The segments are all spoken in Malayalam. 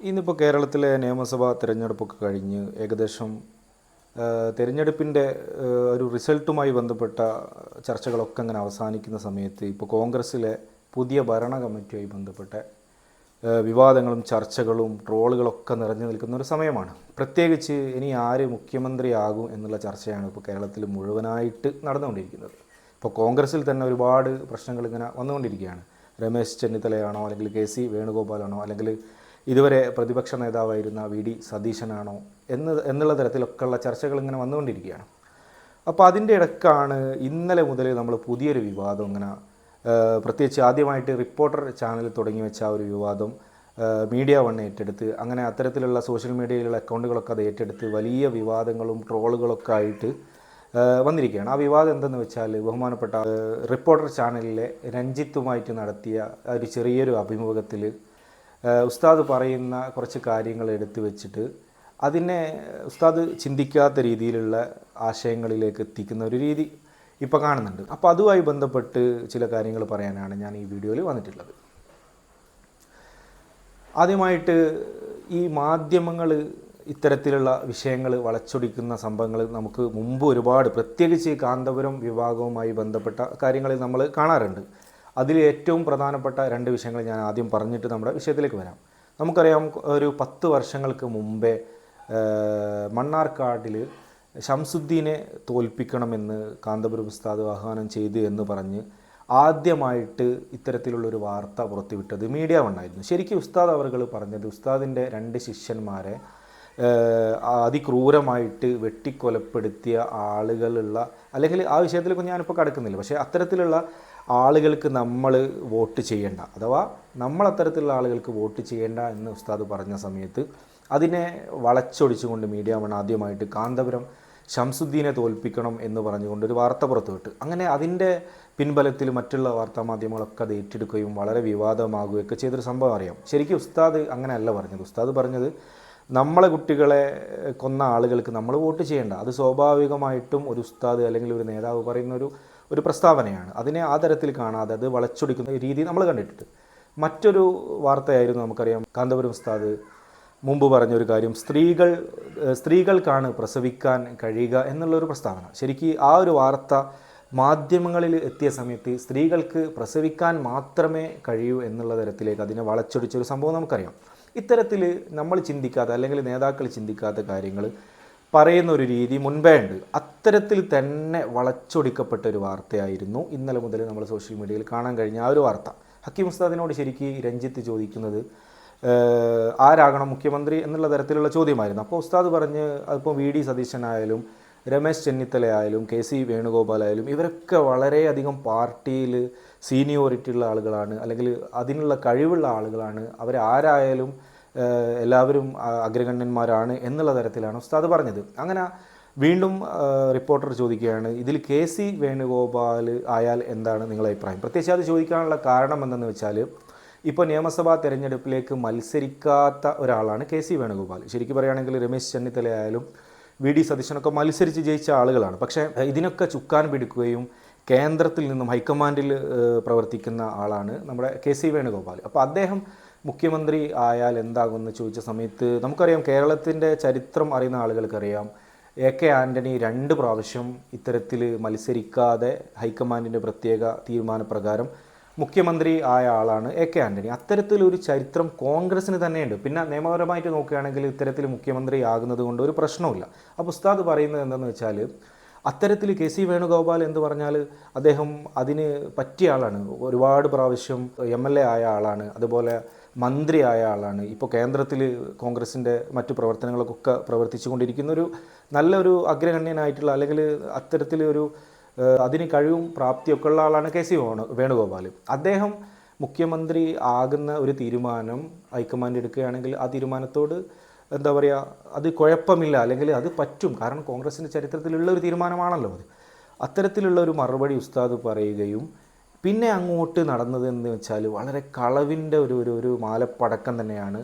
ഇന്നിപ്പോൾ കേരളത്തിലെ നിയമസഭാ തിരഞ്ഞെടുപ്പൊക്കെ കഴിഞ്ഞ് ഏകദേശം തിരഞ്ഞെടുപ്പിൻ്റെ ഒരു റിസൾട്ടുമായി ബന്ധപ്പെട്ട ചർച്ചകളൊക്കെ അങ്ങനെ അവസാനിക്കുന്ന സമയത്ത് ഇപ്പോൾ കോൺഗ്രസ്സിലെ പുതിയ ഭരണ കമ്മിറ്റിയുമായി ബന്ധപ്പെട്ട വിവാദങ്ങളും ചർച്ചകളും ട്രോളുകളൊക്കെ നിറഞ്ഞു നിൽക്കുന്ന ഒരു സമയമാണ്. പ്രത്യേകിച്ച് ഇനി ആര് മുഖ്യമന്ത്രിയാകും എന്നുള്ള ചർച്ചയാണ് ഇപ്പോൾ കേരളത്തിൽ മുഴുവനായിട്ട് നടന്നുകൊണ്ടിരിക്കുന്നത്. ഇപ്പോൾ കോൺഗ്രസ്സിൽ തന്നെ ഒരുപാട് പ്രശ്നങ്ങൾ ഇങ്ങനെ വന്നുകൊണ്ടിരിക്കുകയാണ്. രമേശ് ചെന്നിത്തലയാണോ, അല്ലെങ്കിൽ കെ.സി. വേണുഗോപാലാണോ, അല്ലെങ്കിൽ ഇതുവരെ പ്രതിപക്ഷ നേതാവായിരുന്ന വി.ഡി. സതീശനാണോ എന്നുള്ള തരത്തിലൊക്കെയുള്ള ചർച്ചകൾ ഇങ്ങനെ വന്നുകൊണ്ടിരിക്കുകയാണ്. അപ്പോൾ അതിൻ്റെ ഇടയ്ക്കാണ് ഇന്നലെ മുതൽ നമ്മൾ പുതിയൊരു വിവാദം ഇങ്ങനെ പ്രത്യേകിച്ച് ആദ്യമായിട്ട് റിപ്പോർട്ടർ ചാനൽ തുടങ്ങി വെച്ച ആ ഒരു വിവാദം മീഡിയ വൺ ഏറ്റെടുത്ത് അങ്ങനെ അത്തരത്തിലുള്ള സോഷ്യൽ മീഡിയയിലുള്ള അക്കൗണ്ടുകളൊക്കെ അത് ഏറ്റെടുത്ത് വലിയ വിവാദങ്ങളും ട്രോളുകളൊക്കെ ആയിട്ട് വന്നിരിക്കുകയാണ്. ആ വിവാദം എന്തെന്ന് വെച്ചാൽ ബഹുമാനപ്പെട്ട റിപ്പോർട്ടർ ചാനലിലെ രഞ്ജിത്തുമായിട്ട് നടത്തിയ ഒരു ചെറിയൊരു അഭിമുഖത്തിൽ ഉസ്താദ് പറയുന്ന കുറച്ച് കാര്യങ്ങൾ എടുത്തു വെച്ചിട്ട് അതിനെ ഉസ്താദ് ചിന്തിക്കാത്ത രീതിയിലുള്ള ആശയങ്ങളിലേക്ക് എത്തിക്കുന്ന ഒരു രീതി ഇപ്പോൾ കാണുന്നുണ്ട്. അപ്പോൾ അതുമായി ബന്ധപ്പെട്ട് ചില കാര്യങ്ങൾ പറയാനാണ് ഞാൻ ഈ വീഡിയോയിൽ വന്നിട്ടുള്ളത്. ആദ്യമായിട്ട് ഈ മാധ്യമങ്ങൾ ഇത്തരത്തിലുള്ള വിഷയങ്ങൾ വളച്ചൊടിക്കുന്ന സംഭവങ്ങൾ നമുക്ക് മുമ്പ് ഒരുപാട്, പ്രത്യേകിച്ച് ഈ കാന്തപുരം വിഭാഗവുമായി ബന്ധപ്പെട്ട കാര്യങ്ങളിൽ നമ്മൾ കാണാറുണ്ട്. അതിൽ ഏറ്റവും പ്രധാനപ്പെട്ട രണ്ട് വിഷയങ്ങൾ ഞാൻ ആദ്യം പറഞ്ഞിട്ട് നമ്മുടെ വിഷയത്തിലേക്ക് വരാം. നമുക്കറിയാം, ഒരു 10 വർഷങ്ങൾക്ക് മുമ്പേ മണ്ണാർക്കാടിൽ ഷംസുദ്ദീനെ തോൽപ്പിക്കണമെന്ന് കാന്തപുരം ഉസ്താദ് ആഹ്വാനം ചെയ്തു എന്ന് പറഞ്ഞ് ആദ്യമായിട്ട് ഇത്തരത്തിലുള്ളൊരു വാർത്ത പുറത്തുവിട്ടത് മീഡിയ വണ്ണായിരുന്നു. ശരിക്കും ഉസ്താദ് അവർകൾ പറഞ്ഞത് ഉസ്താദിൻ്റെ 2 ശിഷ്യന്മാരെ അതിക്രൂരമായിട്ട് വെട്ടിക്കൊലപ്പെടുത്തിയ ആളുകളുള്ള, അല്ലെങ്കിൽ ആ വിഷയത്തിലേക്ക് ഞാനിപ്പോൾ കടക്കുന്നില്ല, പക്ഷേ അത്തരത്തിലുള്ള ആളുകൾക്ക് നമ്മൾ വോട്ട് ചെയ്യേണ്ട, അഥവാ നമ്മൾ അത്തരത്തിലുള്ള ആളുകൾക്ക് വോട്ട് ചെയ്യേണ്ട എന്ന് ഉസ്താദ് പറഞ്ഞ സമയത്ത് അതിനെ വളച്ചൊടിച്ചുകൊണ്ട് മീഡിയ വൺ ആദ്യമായിട്ട് കാന്തപുരം ഷംസുദ്ദീനെ തോൽപ്പിക്കണം എന്ന് പറഞ്ഞുകൊണ്ട് ഒരു വാർത്ത പുറത്തുവിട്ട്, അങ്ങനെ അതിൻ്റെ പിൻബലത്തിൽ മറ്റുള്ള വാർത്താമാധ്യമങ്ങളൊക്കെ അത് ഏറ്റെടുക്കുകയും വളരെ വിവാദമാകുകയൊക്കെ ചെയ്തൊരു സംഭവം അറിയാം. ശരിക്കും ഉസ്താദ് അങ്ങനെയല്ല പറഞ്ഞത്. ഉസ്താദ് പറഞ്ഞത് നമ്മളെ കുട്ടികളെ കൊന്ന ആളുകൾക്ക് നമ്മൾ വോട്ട് ചെയ്യേണ്ട, അത് സ്വാഭാവികമായിട്ടും ഒരു ഉസ്താദ് അല്ലെങ്കിൽ ഒരു നേതാവ് പറയുന്ന ഒരു പ്രസ്താവനയാണ്. അതിനെ ആ തരത്തിൽ കാണാതെ അത് വളച്ചൊടിക്കുന്ന രീതി നമ്മൾ കണ്ടിട്ടുണ്ട്. മറ്റൊരു വാർത്തയായിരുന്നു, നമുക്കറിയാം, കാന്തപുരം ഉസ്താദ് മുമ്പ് പറഞ്ഞൊരു കാര്യം, സ്ത്രീകൾക്കാണ് പ്രസവിക്കാൻ കഴിയുക എന്നുള്ളൊരു പ്രസ്താവന. ശരിക്കും ആ ഒരു വാർത്ത മാധ്യമങ്ങളിൽ എത്തിയ സമയത്ത് സ്ത്രീകൾക്ക് പ്രസവിക്കാൻ മാത്രമേ കഴിയൂ എന്നുള്ള തരത്തിലേക്ക് അതിനെ വളച്ചൊടിച്ചൊരു സംഭവം നമുക്കറിയാം. ഇത്തരത്തിൽ നമ്മൾ ചിന്തിക്കാത്ത, അല്ലെങ്കിൽ നേതാക്കൾ ചിന്തിക്കാത്ത കാര്യങ്ങൾ പറയുന്ന ഒരു രീതി മുൻപേ ഉണ്ട്. അത്തരത്തിൽ തന്നെ വളച്ചൊടിക്കപ്പെട്ട ഒരു വാർത്തയായിരുന്നു ഇന്നലെ മുതൽ നമ്മൾ സോഷ്യൽ മീഡിയയിൽ കാണാൻ കഴിഞ്ഞ ആ ഒരു വാർത്ത. ഹക്കീം ഉസ്താദിനോട് ശരിക്കും രഞ്ജിത്ത് ചോദിക്കുന്നത് ആരാകണം മുഖ്യമന്ത്രി എന്നുള്ള തരത്തിലുള്ള ചോദ്യമായിരുന്നു. അപ്പോൾ ഉസ്താദ് പറഞ്ഞ് അതിപ്പോൾ വി.ഡി. സതീശനായാലും രമേശ് ചെന്നിത്തലയായാലും കെ.സി. വേണുഗോപാലായാലും ഇവരൊക്കെ വളരെയധികം പാർട്ടിയിൽ സീനിയോറിറ്റി ഉള്ള ആളുകളാണ്, അല്ലെങ്കിൽ അതിനുള്ള കഴിവുള്ള ആളുകളാണ്, അവരാരായാലും എല്ലാവരും അഗ്രഗണ്യന്മാരാണ് എന്നുള്ള തരത്തിലാണ് ഉസ്താദ് പറഞ്ഞത്. അങ്ങനെ വീണ്ടും റിപ്പോർട്ടർ ചോദിക്കുകയാണ്, ഇതിൽ കെ.സി. വേണുഗോപാൽ ആയാൽ എന്താണ് നിങ്ങളുടെ അഭിപ്രായം? പ്രത്യേകിച്ച് അത് ചോദിക്കാനുള്ള കാരണം എന്തെന്ന് വെച്ചാൽ, ഇപ്പോൾ നിയമസഭാ തെരഞ്ഞെടുപ്പിലേക്ക് മത്സരിക്കാത്ത ഒരാളാണ് കെ.സി. വേണുഗോപാൽ. ശരിക്കും പറയുകയാണെങ്കിൽ രമേശ് ചെന്നിത്തലയായാലും വി.ഡി. സതീശനൊക്കെ മത്സരിച്ച് ജയിച്ച ആളുകളാണ്. പക്ഷേ ഇതിനൊക്കെ ചുക്കാൻ പിടിക്കുകയും കേന്ദ്രത്തിൽ നിന്നും ഹൈക്കമാൻഡിൽ പ്രവർത്തിക്കുന്ന ആളാണ് നമ്മുടെ കെ.സി. വേണുഗോപാൽ. അപ്പോൾ അദ്ദേഹം മുഖ്യമന്ത്രി ആയാൽ എന്താകുമെന്ന് ചോദിച്ച സമയത്ത് നമുക്കറിയാം, കേരളത്തിൻ്റെ ചരിത്രം അറിയുന്ന ആളുകൾക്കറിയാം, എ.കെ. ആൻ്റണി 2 പ്രാവശ്യം ഇത്തരത്തിൽ മത്സരിക്കാതെ ഹൈക്കമാൻഡിൻ്റെ പ്രത്യേക തീരുമാനപ്രകാരം മുഖ്യമന്ത്രി ആയ ആളാണ് എ.കെ. ആൻ്റണി. അത്തരത്തിലൊരു ചരിത്രം കോൺഗ്രസ്സിന് തന്നെയുണ്ട്. പിന്നെ നിയമപരമായിട്ട് നോക്കുകയാണെങ്കിൽ ഇത്തരത്തിൽ മുഖ്യമന്ത്രി ആകുന്നത് കൊണ്ട് ഒരു പ്രശ്നവുമില്ല. അപ്പോൾ ഉസ്താദ് പറയുന്നത് എന്താണെന്ന് വെച്ചാൽ, അത്തരത്തിൽ കെ.സി. വേണുഗോപാൽ എന്ന് പറഞ്ഞാൽ അദ്ദേഹം അതിന് പറ്റിയ ആളാണ്. ഒരുപാട് പ്രാവശ്യം MLA ആയ ആളാണ്, അതുപോലെ മന്ത്രിയായ ആളാണ്. ഇപ്പോൾ കേന്ദ്രത്തിൽ കോൺഗ്രസിൻ്റെ മറ്റു പ്രവർത്തനങ്ങൾക്കൊക്കെ പ്രവർത്തിച്ചു കൊണ്ടിരിക്കുന്ന നല്ലൊരു അഗ്രഗണ്യനായിട്ടുള്ള, അല്ലെങ്കിൽ അത്തരത്തിലൊരു അതിന് കഴിവും പ്രാപ്തിയൊക്കെ ഉള്ള ആളാണ് കെ.സി. വേണുഗോപാൽ. അദ്ദേഹം മുഖ്യമന്ത്രി ആകുന്ന ഒരു തീരുമാനം ഹൈക്കമാൻഡ് എടുക്കുകയാണെങ്കിൽ ആ തീരുമാനത്തോട് എന്താ പറയുക, അത് കുഴപ്പമില്ല, അല്ലെങ്കിൽ അത് പറ്റും, കാരണം കോൺഗ്രസിൻ്റെ ചരിത്രത്തിലുള്ള ഒരു തീരുമാനമാണല്ലോ അത്. അത്തരത്തിലുള്ള ഒരു മറുപടി ഉസ്താദ് പറയുകയും പിന്നെ അങ്ങോട്ട് നടന്നത് എന്ന് വെച്ചാൽ വളരെ കളവിൻ്റെ ഒരു മാലപ്പടക്കം തന്നെയാണ്.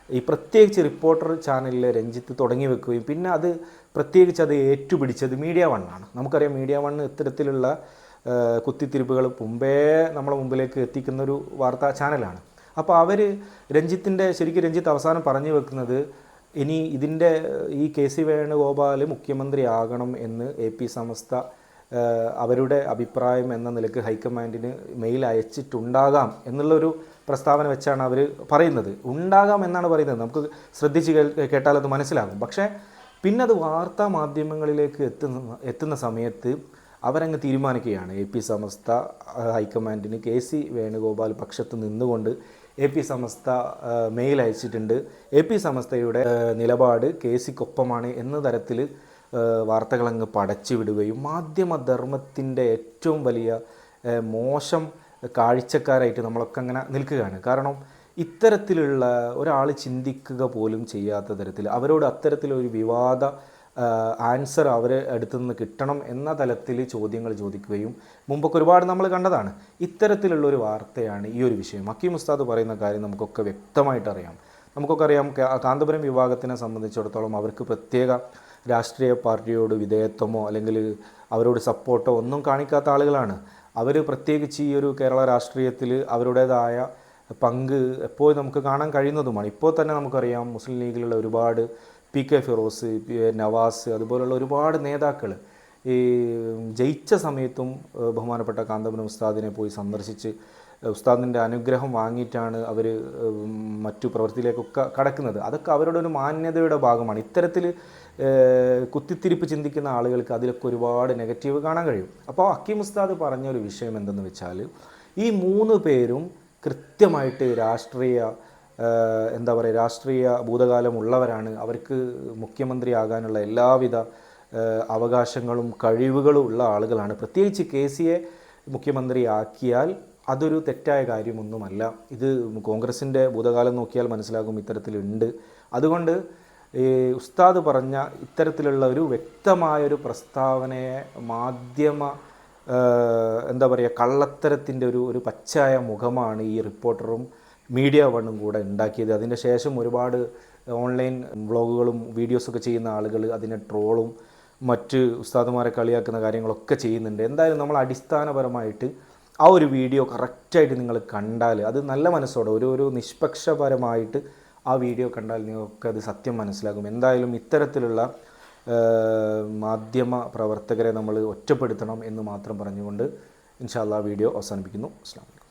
ഈ പ്രത്യേകിച്ച് റിപ്പോർട്ടർ ചാനലിലെ രഞ്ജിത്ത് തുടങ്ങി വെക്കുകയും പിന്നെ അത് പ്രത്യേകിച്ച് അത് ഏറ്റുപിടിച്ചത് മീഡിയ വണ്ണാണ്. നമുക്കറിയാം, മീഡിയ വണ്ണ് ഇത്തരത്തിലുള്ള കുത്തിത്തിരിപ്പുകൾ മുമ്പേ നമ്മളെ മുമ്പിലേക്ക് എത്തിക്കുന്നൊരു വാർത്താ ചാനലാണ്. അപ്പോൾ രഞ്ജിത്തിൻ്റെ ശരിക്കും രഞ്ജിത്ത് അവസാനം പറഞ്ഞു വെക്കുന്നത് ഇനി ഈ KC വേണുഗോപാൽ മുഖ്യമന്ത്രിയാകണം എന്ന് AP സമസ്ത അവരുടെ അഭിപ്രായം എന്ന നിലക്ക് ഹൈക്കമാൻഡിന് മെയിൽ അയച്ചിട്ടുണ്ടാകാം എന്നുള്ളൊരു പ്രസ്താവന വെച്ചാണ് അവർ പറയുന്നത്. ഉണ്ടാകാം എന്നാണ് പറയുന്നത്. നമുക്ക് ശ്രദ്ധിച്ച് കേട്ടാൽ അത് മനസ്സിലാകും. പക്ഷേ പിന്നെ അത് വാർത്താ മാധ്യമങ്ങളിലേക്ക് എത്തുന്ന സമയത്ത് അവരങ്ങ് തീരുമാനിക്കുകയാണ്. AP സമസ്ത ഹൈക്കമാൻഡിന് KC വേണുഗോപാൽ പക്ഷത്ത് നിന്നുകൊണ്ട് AP സമസ്ത മെയിൽ അയച്ചിട്ടുണ്ട്. AP സമസ്തയുടെ നിലപാട് KCക്കൊപ്പമാണ് എന്ന തരത്തിൽ വാർത്തകളങ്ങ് പടച്ചു വിടുകയും മാധ്യമധർമ്മത്തിൻ്റെ ഏറ്റവും വലിയ മോശം കാഴ്ചക്കാരായിട്ട് നമ്മളൊക്കെ അങ്ങനെ നിൽക്കുകയാണ്. കാരണം ഇത്തരത്തിലുള്ള ഒരാൾ ചിന്തിക്കുക പോലും ചെയ്യാത്ത തരത്തിൽ അവരോട് അത്തരത്തിലൊരു വിവാദ ആൻസർ അവരെ അടുത്തു നിന്ന് കിട്ടണം എന്ന തലത്തിൽ ചോദ്യങ്ങൾ ചോദിക്കുകയും മുമ്പൊക്കെ ഒരുപാട് നമ്മൾ കണ്ടതാണ്. ഇത്തരത്തിലുള്ളൊരു വാർത്തയാണ് ഈ ഒരു വിഷയം. ഹക്കീം ഉസ്താദ് പറയുന്ന കാര്യം നമുക്കൊക്കെ വ്യക്തമായിട്ടറിയാം. നമുക്കൊക്കെ അറിയാം കാന്തപുരം വിഭാഗത്തിനെ സംബന്ധിച്ചിടത്തോളം അവർക്ക് പ്രത്യേക രാഷ്ട്രീയ പാർട്ടിയോട് വിധേയത്വമോ അല്ലെങ്കിൽ അവരോട് സപ്പോർട്ടോ ഒന്നും കാണിക്കാത്ത ആളുകളാണ്. അവർ പ്രത്യേകിച്ച് ഈ ഒരു കേരള രാഷ്ട്രീയത്തിൽ അവരുടേതായ പങ്ക് എപ്പോഴും നമുക്ക് കാണാൻ കഴിയുന്നതുമാണ്. ഇപ്പോൾ തന്നെ നമുക്കറിയാം മുസ്ലിം ലീഗിലുള്ള ഒരുപാട് PK ഫിറോസ്, നവാസ് അതുപോലുള്ള ഒരുപാട് നേതാക്കൾ ഈ ജയിച്ച സമയത്തും ബഹുമാനപ്പെട്ട കാന്തപുരം ഉസ്താദിനെ പോയി സന്ദർശിച്ച് ഉസ്താദിൻ്റെ അനുഗ്രഹം വാങ്ങിയിട്ടാണ് അവർ മറ്റു പ്രവൃത്തിയിലേക്കൊക്കെ കടക്കുന്നത്. അതൊക്കെ അവരുടെ ഒരു മാന്യതയുടെ ഭാഗമാണ്. ഇത്തരത്തിൽ കുത്തിത്തിരിപ്പ് ചിന്തിക്കുന്ന ആളുകൾക്ക് അതിലൊക്കെ ഒരുപാട് നെഗറ്റീവ് കാണാൻ കഴിയും. അപ്പോൾ ഹക്കീം ഉസ്താദ് പറഞ്ഞൊരു വിഷയം എന്തെന്ന് വെച്ചാൽ ഈ 3 പേരും കൃത്യമായിട്ട് രാഷ്ട്രീയ ഭൂതകാലമുള്ളവരാണ്. അവർക്ക് മുഖ്യമന്ത്രിയാകാനുള്ള എല്ലാവിധ അവകാശങ്ങളും കഴിവുകളും ഉള്ള ആളുകളാണ്. പ്രത്യേകിച്ച് KCയെ മുഖ്യമന്ത്രിയാക്കിയാൽ അതൊരു തെറ്റായ കാര്യമൊന്നുമല്ല. ഇത് കോൺഗ്രസിൻ്റെ ഭൂതകാലം നോക്കിയാൽ മനസ്സിലാകും ഇത്തരത്തിലുണ്ട്. അതുകൊണ്ട് ഈ ഉസ്താദ് പറഞ്ഞ ഇത്തരത്തിലുള്ള ഒരു വ്യക്തമായൊരു പ്രസ്താവനയെ കള്ളത്തരത്തിൻ്റെ ഒരു പച്ചയായ മുഖമാണ് ഈ റിപ്പോർട്ടറും മീഡിയ വണ്ണും കൂടെ ഉണ്ടാക്കിയത്. അതിൻ്റെ ശേഷം ഒരുപാട് ഓൺലൈൻ വ്ളോഗുകളും വീഡിയോസൊക്കെ ചെയ്യുന്ന ആളുകൾ അതിനെ ട്രോളും മറ്റ് ഉസ്താദുമാരെ കളിയാക്കുന്ന കാര്യങ്ങളൊക്കെ ചെയ്യുന്നുണ്ട്. എന്തായാലും നമ്മൾ അടിസ്ഥാനപരമായിട്ട് ആ ഒരു വീഡിയോ കറക്റ്റായിട്ട് നിങ്ങൾ കണ്ടാൽ അത് നല്ല മനസ്സോടെ ഒരു നിഷ്പക്ഷപരമായിട്ട് ആ വീഡിയോ കണ്ടാൽ നിങ്ങൾക്കത് സത്യം മനസ്സിലാകും. എന്തായാലും ഇത്തരത്തിലുള്ള മാധ്യമ പ്രവർത്തകരെ നമ്മൾ ഒറ്റപ്പെടുത്തണം എന്ന് മാത്രം പറഞ്ഞുകൊണ്ട് ഇൻഷാ അല്ലാഹ് വീഡിയോ അവസാനിപ്പിക്കുന്നു. അസ്സലാമു അലൈക്കും.